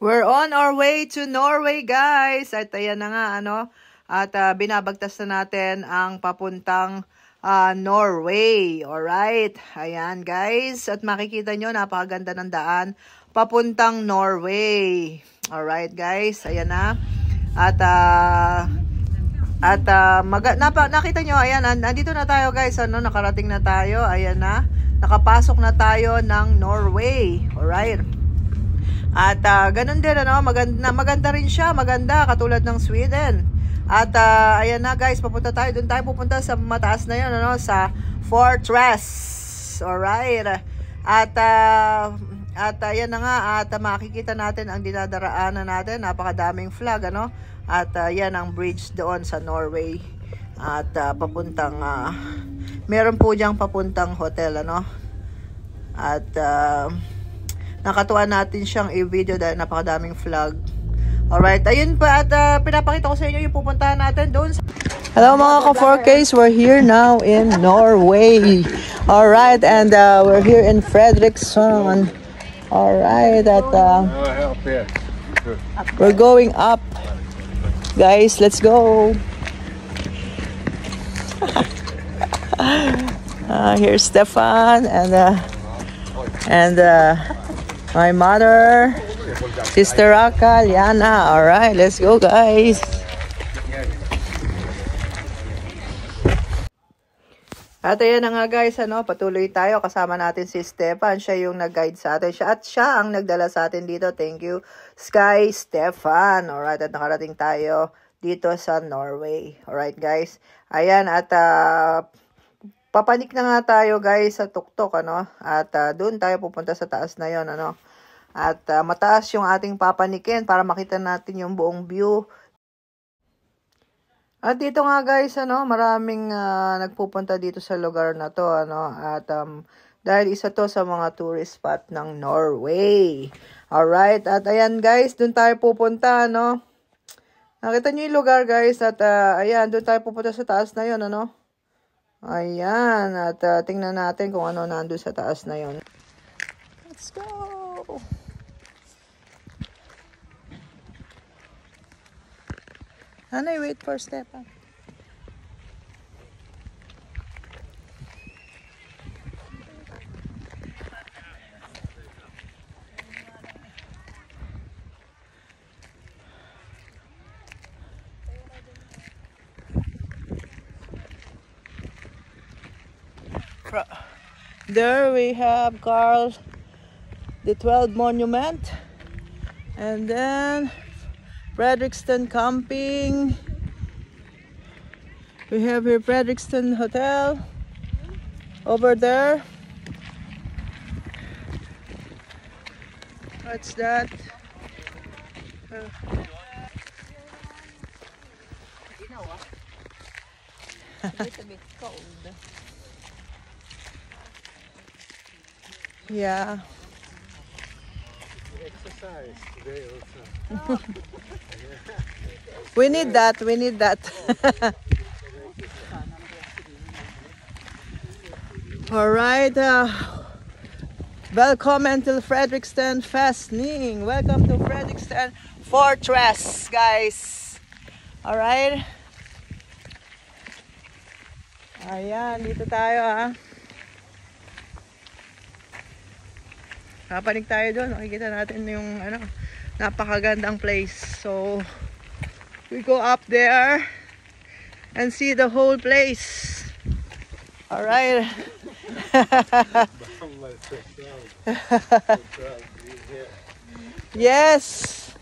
We're on our way to Norway, guys. At ayan na nga, ano. At binabagtas na natin ang papuntang Norway. Alright. Ayan, guys. At makikita nyo, napakaganda ng daan. Papuntang Norway. Alright, guys. Ayan na. Nakita nyo, ayan, andito na tayo, guys. Ano, nakarating na tayo. Ayan na. Nakapasok na tayo ng Norway. Alright. At ganun din, ano, maganda rin siya, maganda, katulad ng Sweden. At ayan na, guys, papunta tayo, doon tayo pupunta sa mataas na yun, ano, sa Fortress. Alright. At ayan na nga, at makikita natin ang dinadaraanan natin, napakadaming flag, ano. At yan ang bridge doon sa Norway. At papuntang, meron po diyang papuntang hotel, ano. At nakatuwa natin siyang i-video dahil napakadaming flag. Alright, ayun pa, at pinapakita ko sa inyo yung pupuntahan natin doon. Hello mga ka-4Ks, we're here now in Norway. Alright, and we're here in Fredriksson. Alright, at we're going up. Guys, let's go. Here's Stefan and my mother, Sister Raka, Liana. Alright, let's go, guys. At ayan na nga, guys, ano, patuloy tayo. Kasama natin si Stefan. Siya yung nag-guide sa atin. Siya ang nagdala sa atin dito. Thank you, Sky Stefan. Alright, at nakarating tayo dito sa Norway. Alright, guys. Ayan, at papanik na nga tayo, guys, sa tuktok, ano. At doon tayo pupunta sa taas na yon, ano. At mataas yung ating papanikin para makita natin yung buong view. At dito nga, guys, ano, maraming nagpupunta dito sa lugar na to, ano. At dahil isa to sa mga tourist spot ng Norway. Alright, at ayan, guys, doon tayo pupunta, ano. Nakita nyo yung lugar, guys, at ayan, doon tayo pupunta sa taas na yon, ano. Ayan, at tingnan natin kung ano nandun sa taas na yon. Let's go! Hanay, wait for Stefan. There we have Carl the 12 Monument, and then Fredriksson Camping. We have here Fredriksson Hotel over there. What's that? It's a bit cold. Yeah. Exercise today also. We need that. We need that. All right. Welcome to Fredriksson Festning. Welcome to Fredriksson Fortress, guys. All right. Ayan, dito tayo, Kapanig tayo doon. Makikita natin yung ano, napakagandang place. So we go up there and see the whole place. All right. Yes,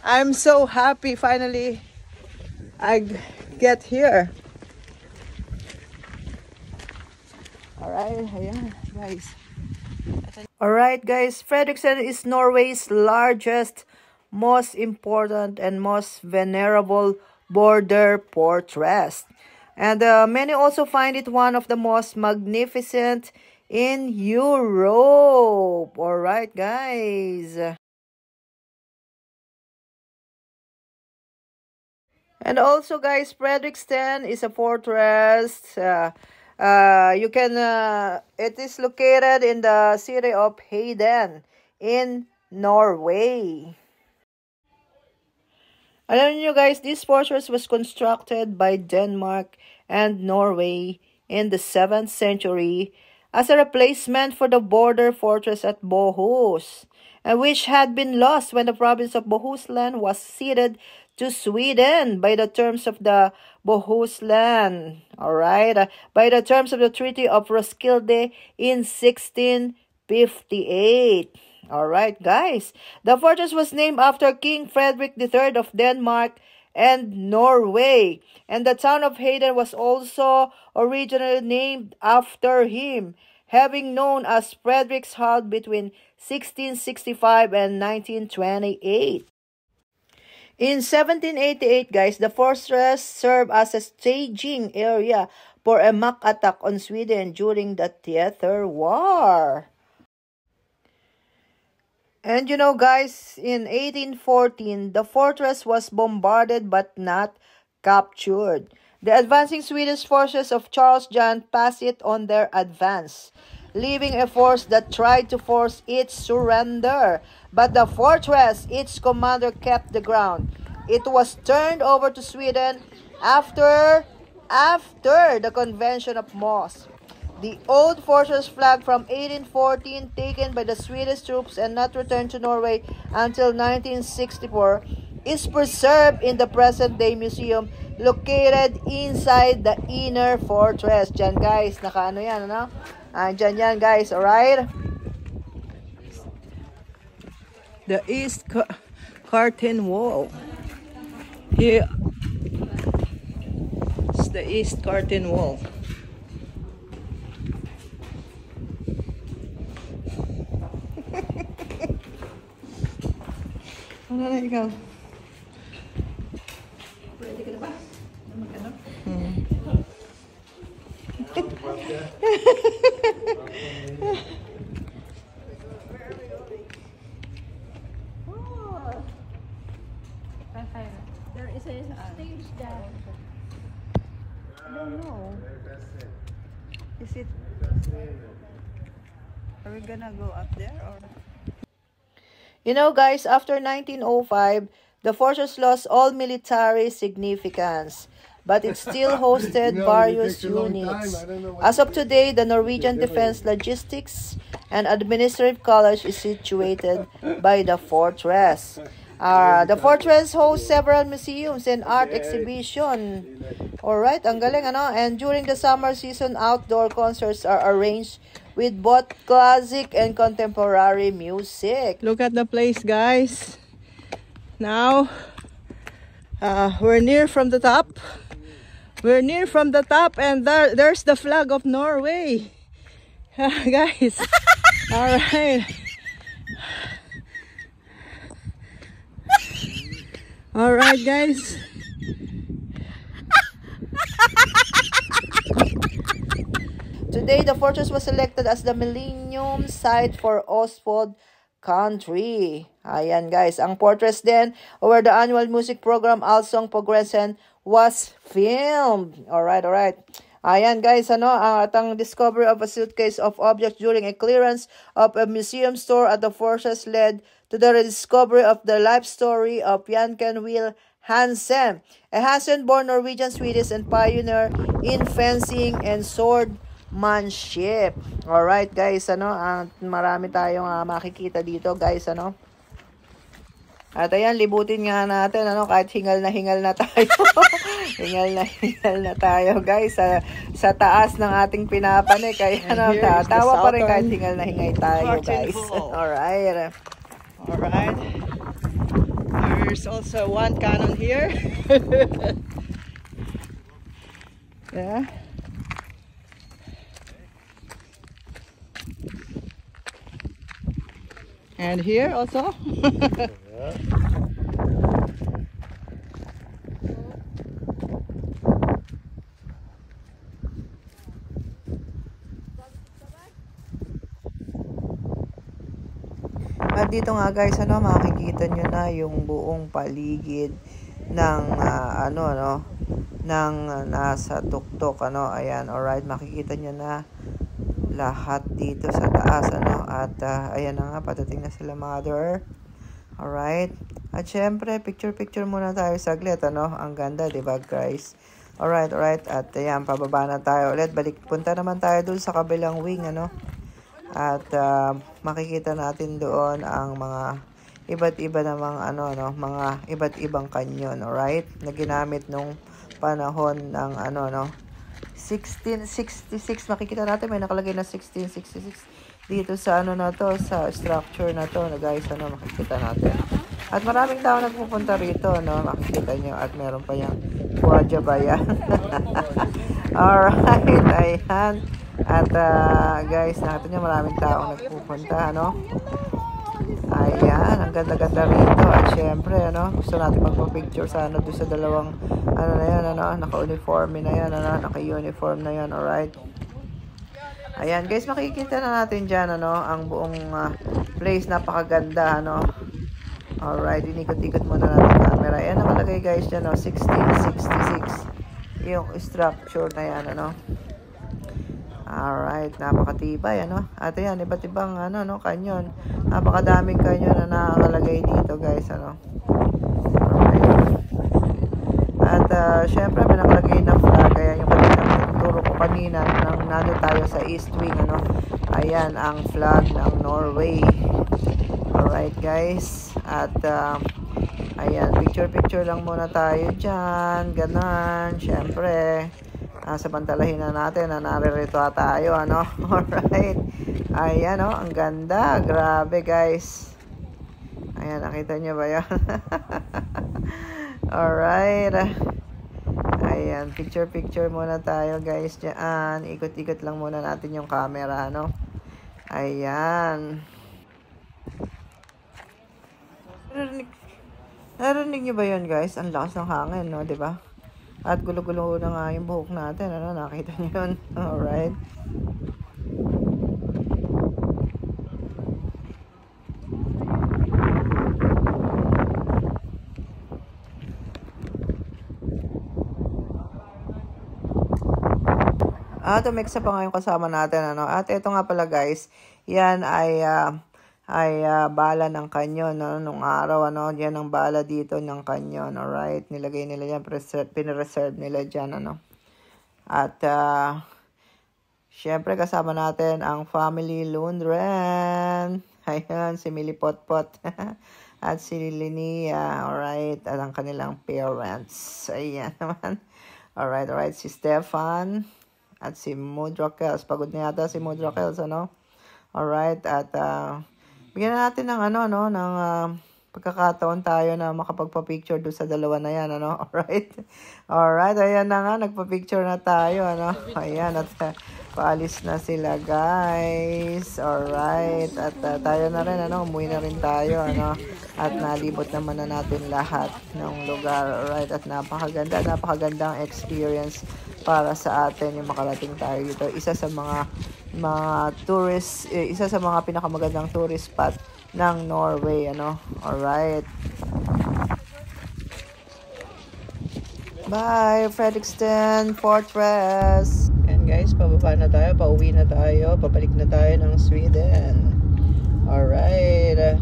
I'm so happy finally I get here. All right, ayan, guys. Alright, guys, Fredriksson is Norway's largest, most important, and most venerable border fortress. And many also find it one of the most magnificent in Europe. Alright, guys. And also, guys, Fredriksson is a fortress. It is located in the city of Hayden in Norway. Alam niyo guys, this fortress was constructed by Denmark and Norway in the 7th century as a replacement for the border fortress at Bohus, and which had been lost when the province of Bohuslän was ceded to Sweden by the terms of the Bohuslän, by the terms of the Treaty of Roskilde in 1658. Alright, guys. The fortress was named after King Frederick III of Denmark and Norway. And the town of Hayden was also originally named after him, having known as Frederikshavn between 1665 and 1928. In 1788, guys, the fortress served as a staging area for a mock attack on Sweden during the Theater War. And you know, guys, in 1814, the fortress was bombarded but not captured. The advancing Swedish forces of Charles John passed it on their advance, leaving a force that tried to force its surrender. But the fortress, its commander kept the ground. It was turned over to Sweden after the Convention of Moss. The old fortress flag from 1814, taken by the Swedish troops and not returned to Norway until 1964, is preserved in the present-day museum located inside the inner fortress. Diyan guys, nakaano yan, ano? Diyan yan guys, alright? The East Curtain Wall. Here is the East Curtain Wall. Ano na ikaw? Pwede ka na ba? Magkano? There is a stage there. I don't know. Is it? Are we gonna go up there or? You know, guys, after 1905, the fortress lost all military significance, but it still hosted various units. As of today, the Norwegian Defense Logistics and Administrative College is situated by the fortress. The fortress hosts several museums and art exhibition. Alright, ang galing, ano? And during the summer season, outdoor concerts are arranged with both classic and contemporary music. Look at the place, guys. Now, we're near from the top. We're near from the top, and there's the flag of Norway. Guys, all right. All right, guys. Today, the fortress was selected as the Millennium Site for Østfold Country. Ayan guys, ang fortress din, where the annual music program Allsång på Gränsen was filmed. Alright. Ayan guys, ano, at ang discovery of a suitcase of objects during a clearance of a museum store at the fortress led to the rediscovery of the life story of Janken Will Hansen, a Hansen-born Norwegian Swedish and pioneer in fencing and swordmanship. Alright guys, ano, marami tayong makikita dito guys, ano. At ayan, libutin nga natin, ano, kahit hingal na tayo. hingal na tayo guys sa taas ng ating pinapanik. Kaya ano, tawa pa rin kahit hingal na tayo guys. Alright. There's also one cannon here. Yeah. And here also. At dito nga guys, ano, makikita nyo na yung buong paligid ng ng nasa tuktok, ano. Ayan, alright, makikita nyo na lahat dito sa taas, ano. At ayan na nga, patating na sila mother. Alright. At syempre, picture muna tayo saglit, ano? Ang ganda, di ba, guys? Alright. At ayan, pababa na tayo ulit. Punta naman tayo dun sa kabilang wing, ano? At makikita natin doon ang mga iba't iba namang mga iba't ibang kanyon, alright? Na ginamit nung panahon ng 1666. Makikita natin may nakalagay na 1666 dito sa na to, sa structure na to, na guys, makikita natin. At maraming tao nagpupunta rito, no? Makikita nyo. At meron pa yung Guajabayan. Alright, ayan. At guys, nakita nyo maraming tao nagpupunta, ano? Ayan, ang ganda-ganda rito. At syempre, gusto natin magpa-picture sana doon sa dalawang, na yan, naka-uniform na yan, naka-uniform na yan, alright? Ayan, guys, makikita na natin dyan, ang buong place, napakaganda, Alright, inikot-ikot muna natin camera. Ayan, nakalagay guys dyan, 1666. Yung structure na yan, Alright, napakatibay, At ayan, iba't ibang, kanyon. Napakadaming kanyon na nakalagay dito, guys, Alright. At, syempre, may nakalagay na flag. Ayan, yung turo ko kanina, nang nando tayo sa East Wing, Ayan, ang flag ng Norway. Alright, guys. At, ayan, picture lang muna tayo dyan. Ganon, syempre. Samantalahin na natin na naririto tayo, Alright. Ayan, ang ganda. Grabe, guys. Ayan, nakita nyo ba yan? Alright. Ayan, picture muna tayo, guys, dyan. Ikot-ikot lang muna natin yung camera, Ayan. Narinig nyo ba yun, guys? Ang lakas ng hangin, no? Diba? At gulo-gulo na nga yung buhok natin, nakita nyo yun. Alright. Tumixa pa nga yung kasama natin, At ito nga pala, guys, yan ay bala ng kanyon, nung araw, yan ang bala dito ng kanyon, alright, nilagay nila yan, pinireserve nila dyan, At, syempre, kasama natin ang family Lundgren, ayan, si Millie Potpot, at si Linnea, alright, at ang kanilang parents, ayan naman, alright, si Stefan, at si Mudrakels, pagod na yata si Mudrakels, alright, at, bigyan natin ng ng pagkakataon tayo na makapagpa-picture doon sa dalawa na yan, Alright, ayan na nga, nagpa-picture na tayo, Ayan, at paalis na sila, guys. Alright, at tayo na rin, umuwi na rin tayo, At nalibot naman na natin lahat ng lugar, alright, at napakagandang experience para sa atin yung makarating tayo dito. Isa sa mga pinakamagandang tourist spot ng Norway, Alright. Bye, Fredriksten Fortress. And guys, pababa na tayo, pauwi na tayo, pabalik na tayo ng Sweden. Alright.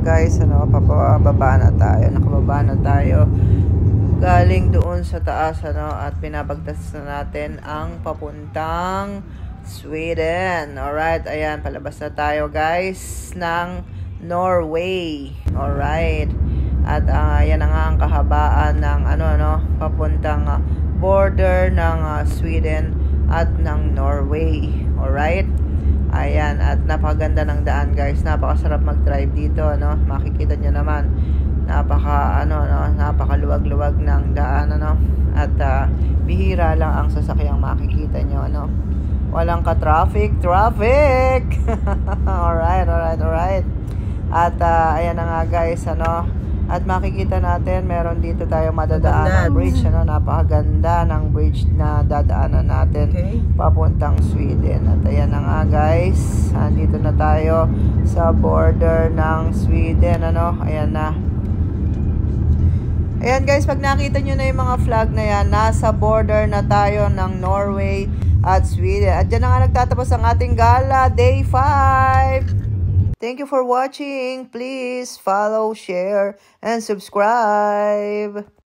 Guys, nakababa na tayo galing doon sa taas, at pinabagtas na natin ang papuntang Sweden. Alright, ayan, palabas na tayo, guys, ng Norway. Alright, at ayan na nga ang kahabaan ng papuntang border ng Sweden at ng Norway. Alright. Ayan, at napakaganda ng daan, guys. Napakasarap mag-drive dito, Makikita nyo naman. Napakaluwag-luwag ng daan, At bihira lang ang sasakyang makikita nyo, Walang ka-traffic. Alright. At ayan na nga, guys, At makikita natin, meron dito tayo madadaan ng bridge, napakaganda ng bridge na dadaanan natin papuntang Sweden. At ayan na nga, guys, Andito na tayo sa border ng Sweden, ano? Ayan na. Ayan guys, pag nakita nyo na yung mga flag na yan, nasa border na tayo ng Norway at Sweden. At dyan na nga nagtatapos ang ating gala, day 5. Thank you for watching. Please follow, share, and subscribe.